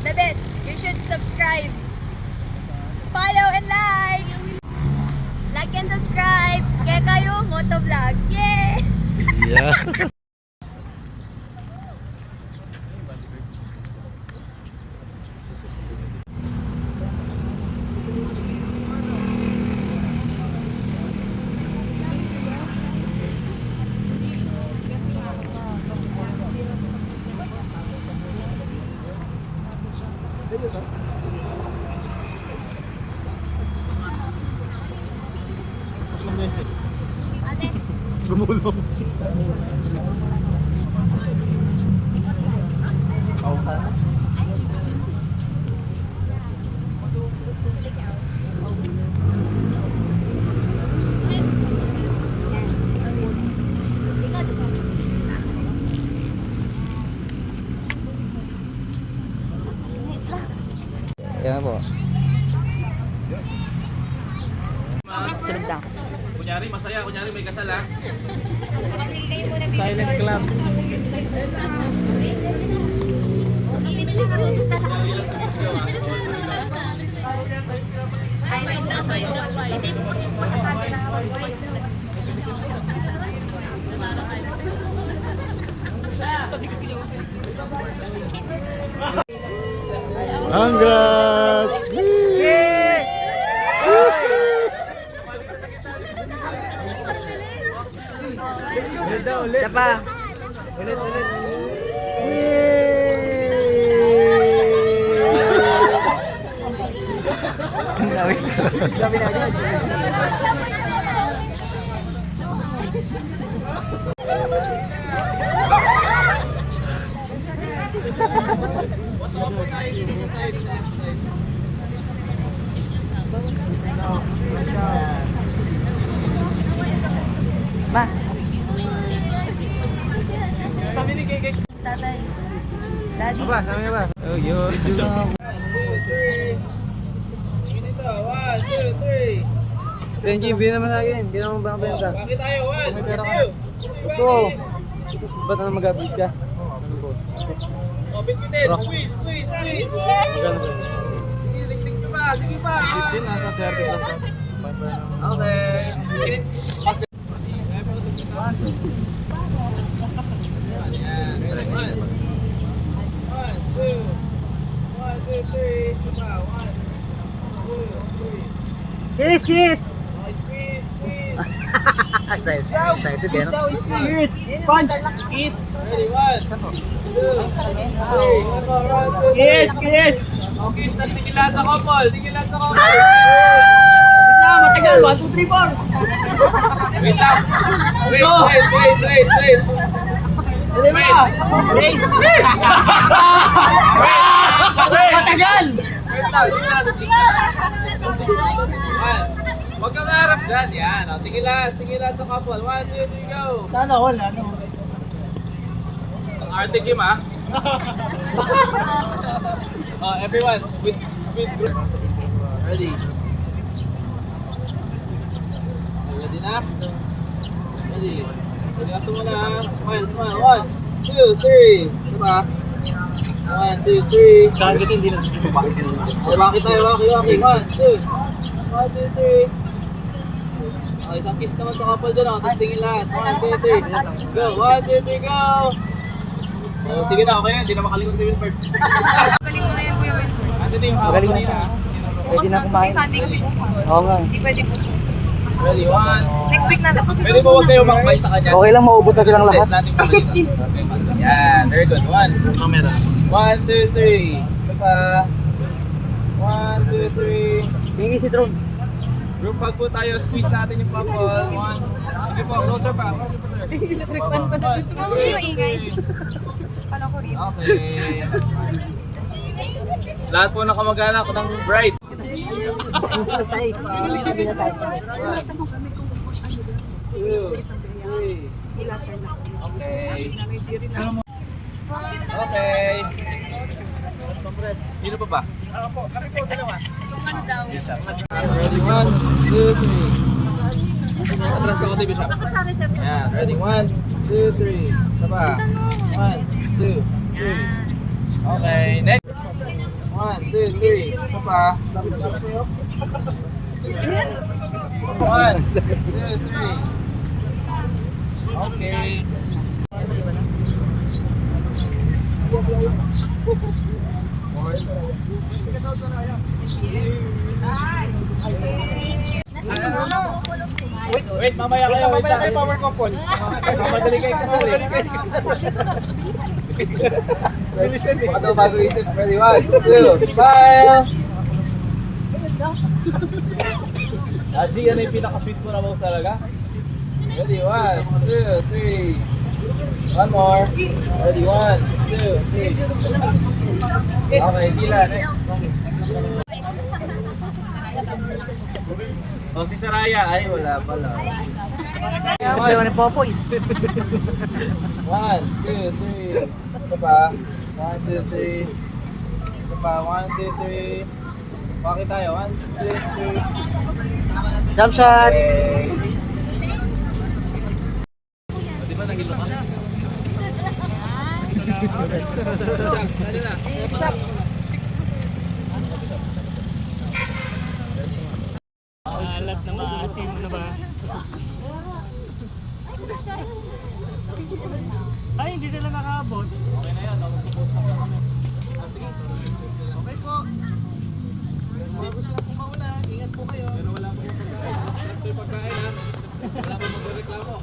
the best. You should subscribe. Follow and like. Like and subscribe. Kaya kayo, motovlog. Yay! Yeah. Gumulong. Yan po. Sunod lang. Kunyari masaya, kunyari may kasal ha. Silent club. Kunyari lang sumisigaw ha. Congrats! Yes! Ulit daw, ulit. Isa pa. Ulit, ulit. Dami na agad. Ma. Sabi ni Keke. Tatay. Daddy. Apa, sabi ba? Oh, yun. 1, 2, 3. Tingin ito. 1, 2, 3. Benji, bigyan naman sa akin. Hindi naman ba ang benta? Bakit tayo? 1, 2. Ito. Ba't na mag-upload ka? Kapit bitin. Squeeze, squeeze, squeeze. Sige, lik-lik pa ba? Sige pa. 15, nasa 30 lang. Okay. Kiss, kiss! Squeeze, squeeze. Excited yan. Kiss! Sponge! Kiss! Ready, 1, 2, 3. Kiss! Kiss! Okay, tas tingin lahat sa couple. Tingin lahat sa couple. Matagal! 1, 2, 3, 4! Wait lang. Wait. Hindi ba? Race! Matagal! Wait lang. Huwag kang harap dyan. Yan. O, tingin lahat sa couple. 1, 2, 3, go. Sana all, ano? Ang arte game, ha? Oh, everyone, with group. Ready? Ready na? Ready? Ready ka muna, ha? Smile. 1, 2, 3. Diba? 1, 2, 3. Saan kasi hindi na Waki tayo, waki. 1, 2. 1, 2, 3. Okay, isang kiss naman sa couple dyan, tapos tingin lahat. 1, 2, 3. Go! 1, 2, 3, go! Oh, sige na, okay na. Hindi na makalimut si Wilford. Galing mo na yan, Kuya Wilford. Ando na yung hawak Magaling na kanina. siya. Pwede na kumain. Sunday kasi bukas. Oo nga. Hindi pwede bukas. Ready, 1. Next week na lang. Pwede ba huwag kayo makabay sa kanya? Okay lang, maubos na silang lahat. Test natin muna dito. Okay, yan, very good. 1. Camera. 1, 2, 3. Isa pa. 1, 2, 3. Hingi si Tron. Group hug po tayo. Squeeze natin yung couples. Sige po, closer pa. Electric fan pa na. Ikaw mo yung ingay. Pala ko rin. Okay. Lahat po ng kamag-anak ng bride. Two, three. Okay. Okay. Sino pa ba? Kami po, dalawa. Yung ano daw. Ready, 1, 2, 3. Atras ka ko, TV shop. Yan, ready, 1, 2, 3. Isa pa. 1, 2, 3. Okay, next. 1, 2, 3. Isa pa. 1, 2, 3. Okay. Wait, mamaya kayo. Mamaya kayo power couple. Madali kayo kasal eh. Baka daw bago isip. Ready, 1, 2, smile! Haji, ano yung pinaka-sweet mo na mo talaga? Ready, 1, 2, 3. One more. Ready, 1, 2, 3. Okay, sila. Next. Oh, si Saraya. Ay, wala pala. Ayaw ni Popoy. 1, 2, 3. Isa pa. 1, 2, 3. Isa pa. 1, 2, 3. Bakit tayo? 1, 2, 3. Jump shot. Di ba nagilo ka na? Sali na. Alat na maasim mo na ba? Ay, hindi sila nakaabot. Okay na yan. Mag-post na kami. Sige. Okay po. Mga gusto na po mauna. Ingat po kayo. Pero wala po yung pagkain. Stress po yung pagkain ha. Wala po magreklamo.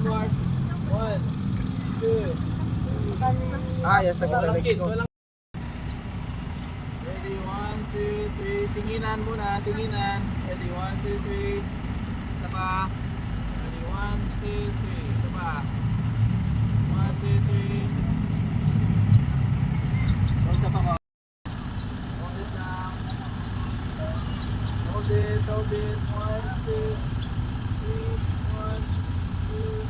One, two. Yes, sa Walang legs kids, ko. walang- Ready, 1, 2, 3. Tinginan muna, tinginan. Ready, 1, 2, 3. Isa pa. Ready, 1, 2, 3. Isa pa. 1, 2, 3. Isa pa ko. Hold it down. Hold it, hold it. 1, 2, 3. 1, 2.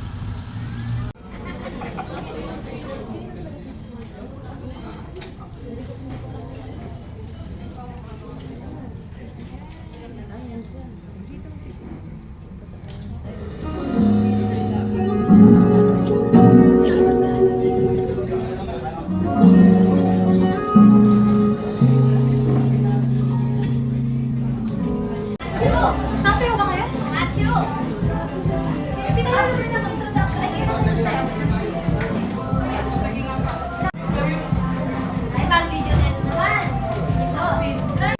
Sasayaw ba kayo? Macho! Sino ba yung first na mag-introduction? Ay, kayo mag-introduction. Ay, pag-video na ito naman. Ito.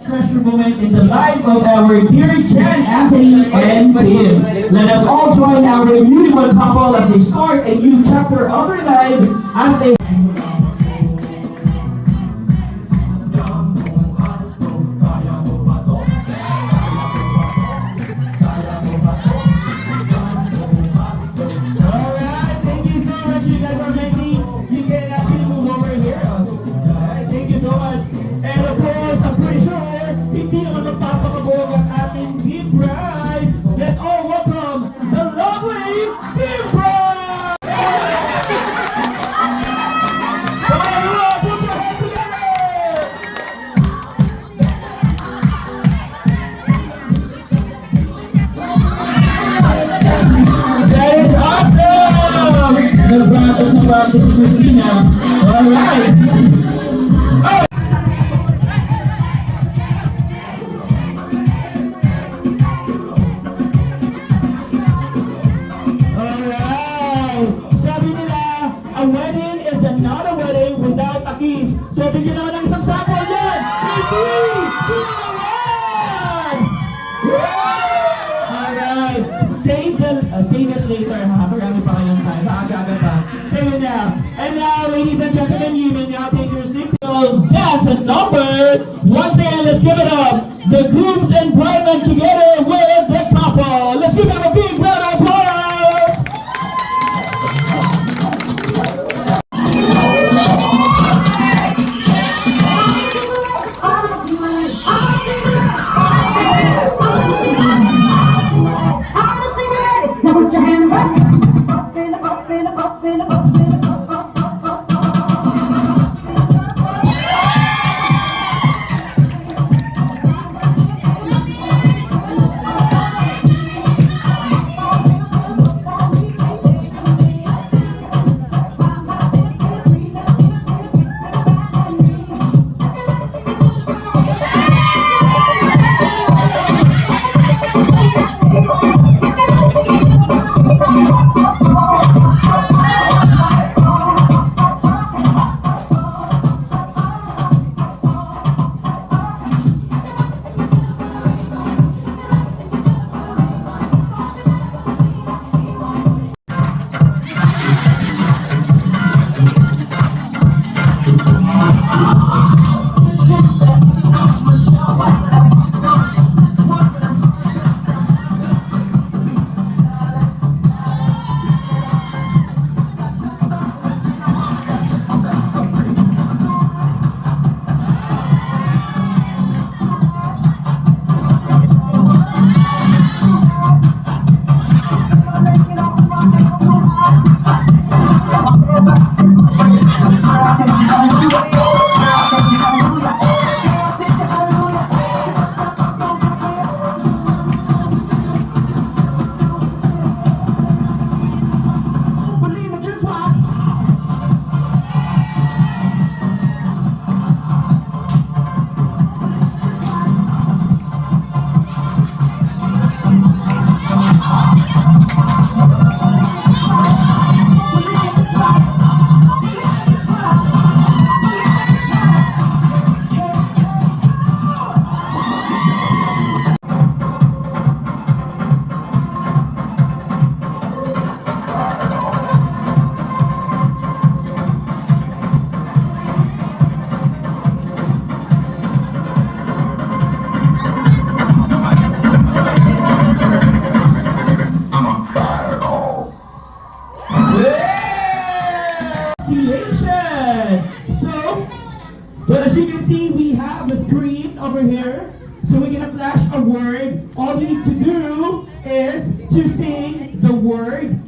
Special moment in the life of our dear Jen, Anthony, and Tim. Let us all join our beautiful couple as they start a new chapter of their life as a Alright, thank you so much. You guys are amazing. You can actually move over here. Alright, thank you so much. And of course, I'm pretty sure hindi naman magpapakabog ang ating Team Bride. Let's all welcome the lovely Team Bride! Come on, everyone, put your hands together! That is awesome! Nag-practice na practice si Christina. Alright! Alright! Sabi nila, a wedding is not a wedding without a kiss. So bigyan naman ng isang sample yan! 3, 2, 1! Alright! Save it later ha. Marami pa kayong time. Maaga-aga pa. Save it now. And now, ladies and gentlemen, you may now take your seat. That's a number. Once again, let's give it up. The grooms and bridemen together with the couple. Let's give them a big round of applause. So, but as you can see, we have a screen over here. So we're gonna flash a word. All you need to do is to sing the word.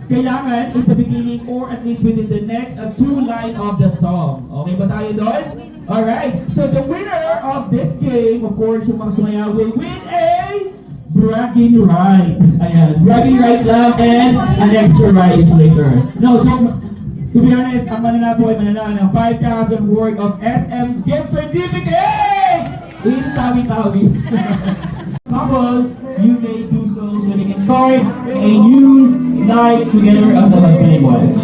Kailangan at the beginning or at least within the next two line of the song. Okay ba tayo doon? Alright, so the winner of this game, of course, yung mga sumaya, will win a bragging right. Ayan, bragging right lang and an extra rights later. No, to be honest, ang mananalo po ay mananalo ng 5,000 worth of SM gift certificate! In Tawi-Tawi. Couples, you may do so they can start a new night together as a husband and wife.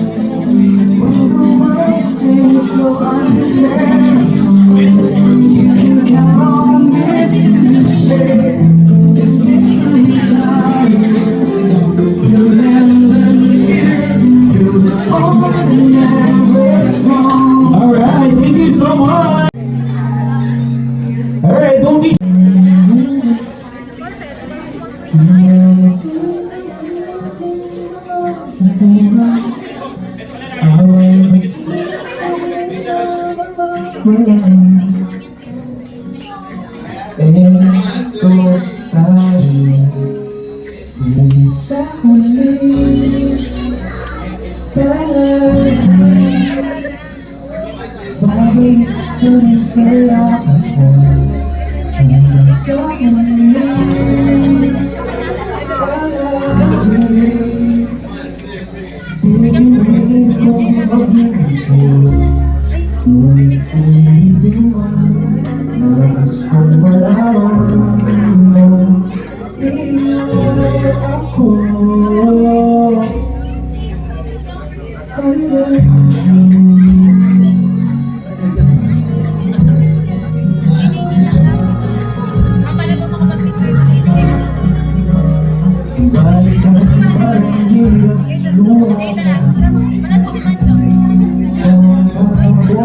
Alright, thank you so much! Alright, don't be sa huli, babalik ko rin sa lahat ko hanggang sa huli. Pinipilit kong magiging sa'yo, ngunit kung hindi mo nabas kong malaman mo, iiyak ako. Balik ka parang hirap lumaban.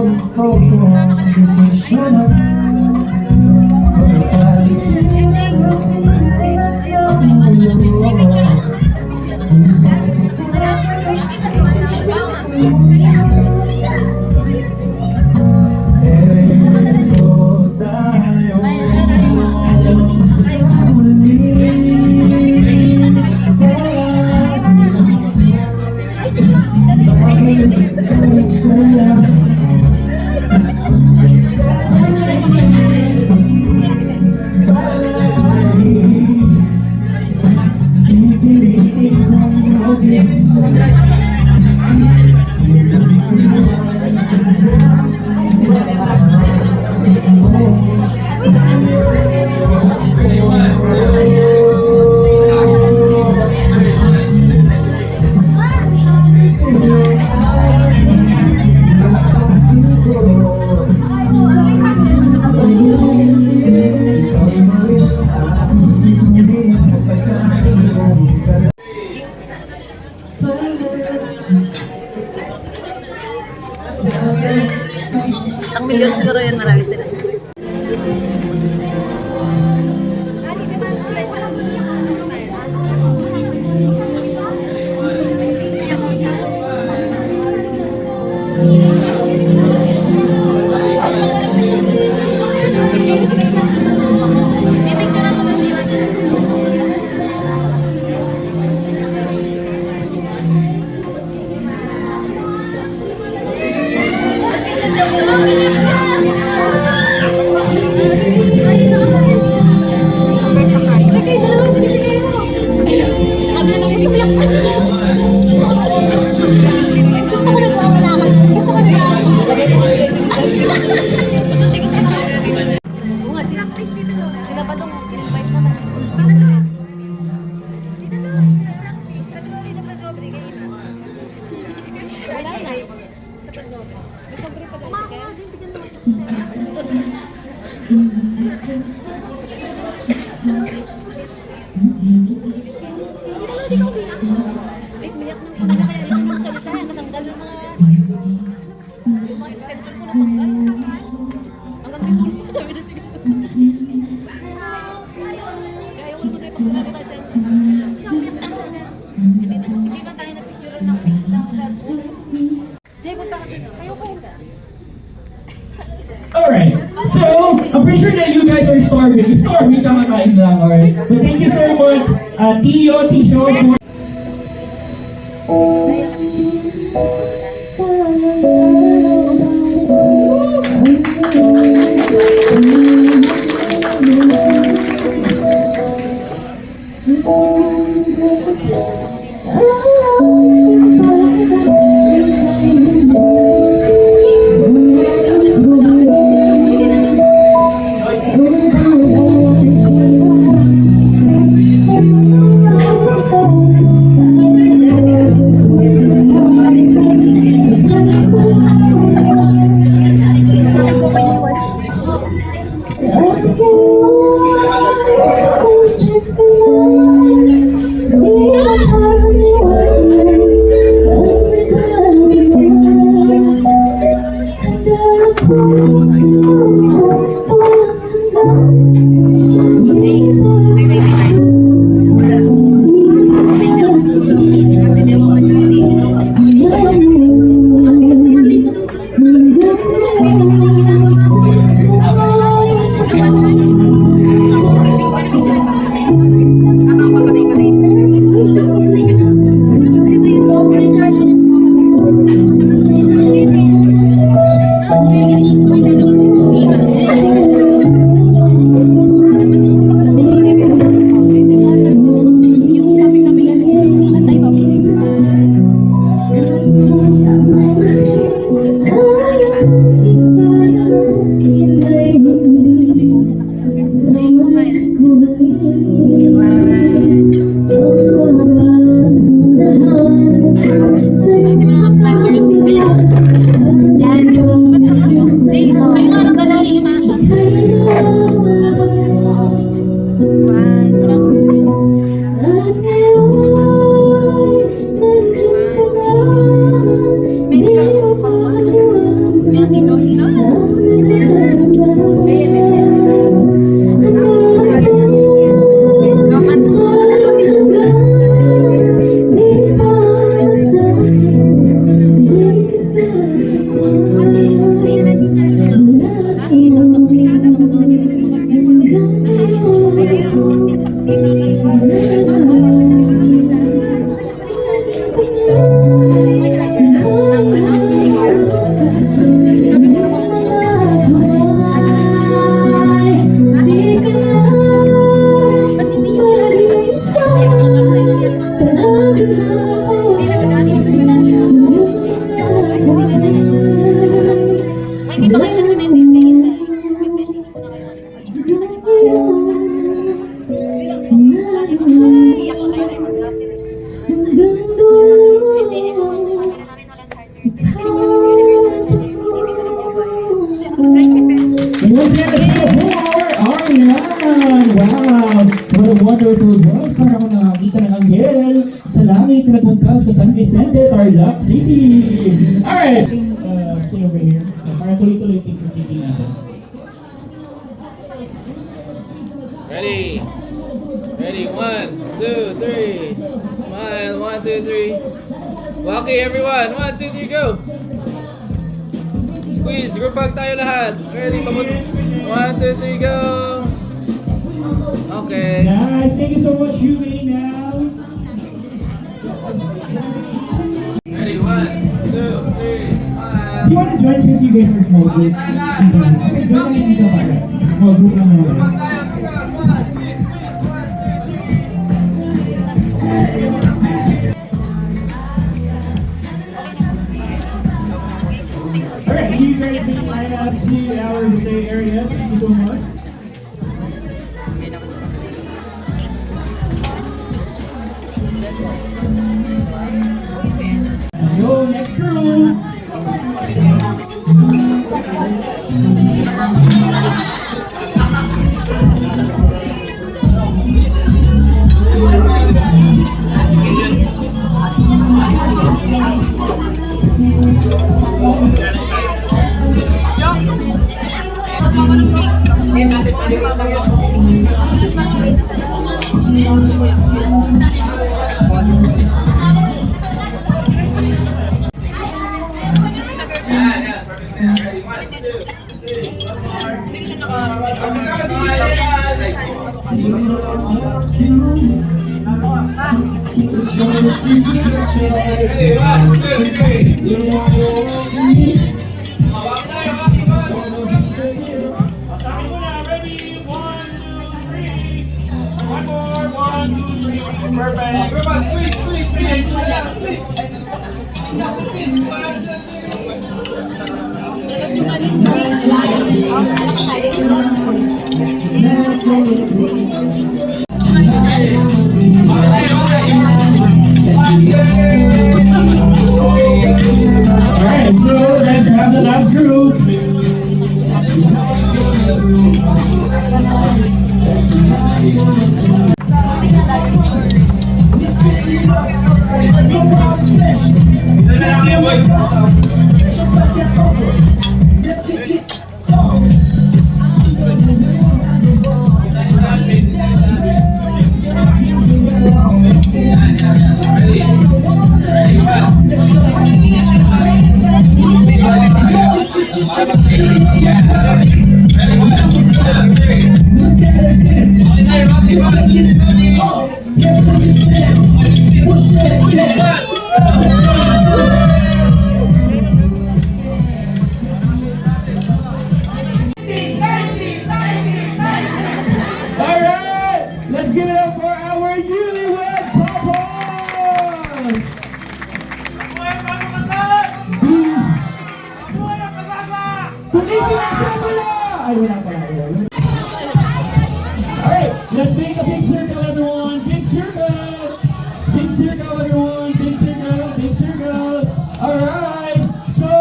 Ang ko desisyon na Isang milyon siguro yun, marami sila. Sila pa dong invite naman. Wala na. Sa pagsobre. May sobre pa daw sige. Hindi ko bilang. Ay, umiyak ng una na kaya dito mga salita. Natanggal yung mga extension ko natanggal. Hanggang dito mo sabi na sige. Kaya ayaw mo sa'yo pagsalita siya. Siya umiyak na ako na. Hindi ba tayo na picture ng cellphone? Jay, punta ka dito. Kayo pa hindi. Alright, so I'm pretty sure that you guys are starving. Starving, kamakain lang, alright? But thank you so much, Tio, Tisho, for wonderful voice. Parang ako nakakita ng anghel sa langit na nagpunta sa San Vicente, Tarlac City. Alright, stay over here. Para tuloy-tuloy yung picture taking natin. Ready? Ready? 1, 2, 3. Smile. 1, 2, 3. Walkie, everyone. 1, 2, 3, go. Squeeze. Group hug tayo lahat. Ready? 1, 2, 3, go. Okay. Nice, thank you so much, Yumi. Now, Ready? 1, 2, 3. Smile. you wanna join since you guys are small group? Okay, join kami dito para. Small group lang naman. Group hug tayo. Group hug. 1, squeeze, squeeze. 1, 2, 3. Alright, you guys can line up to our play area. Thank you so much. Yo, next group. Sabi mo na, ready? 1, 2, 3. One more, 1, 2, 3. Perfect. Group hug. Squeeze, squeeze, squeeze. Squeeze. Alright, so let's have the last group. Alright, let's give it up for our newlywed couple! Pumiti na siya pala! Ay, wala pala. Alright, let's make a big circle, everyone. Big circle! Big circle, everyone. Big circle, big circle. Alright, so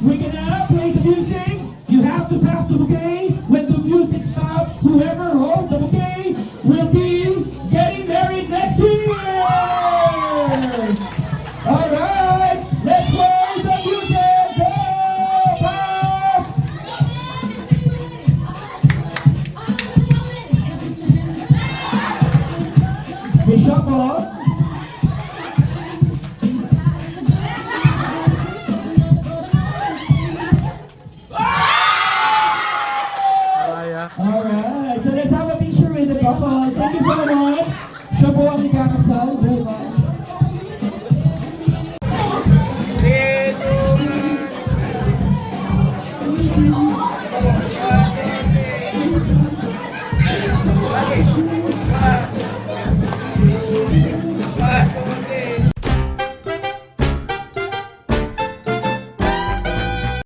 we're gonna play the music. You have to pass the bouquet. When the music stops, whoever holds the bouquet will be getting married next year! Alright, let's play the music! Go! Pass! May shot ball. Alright, so let's have a picture with the couple. Thank you so much. Siya po ang ikakasal.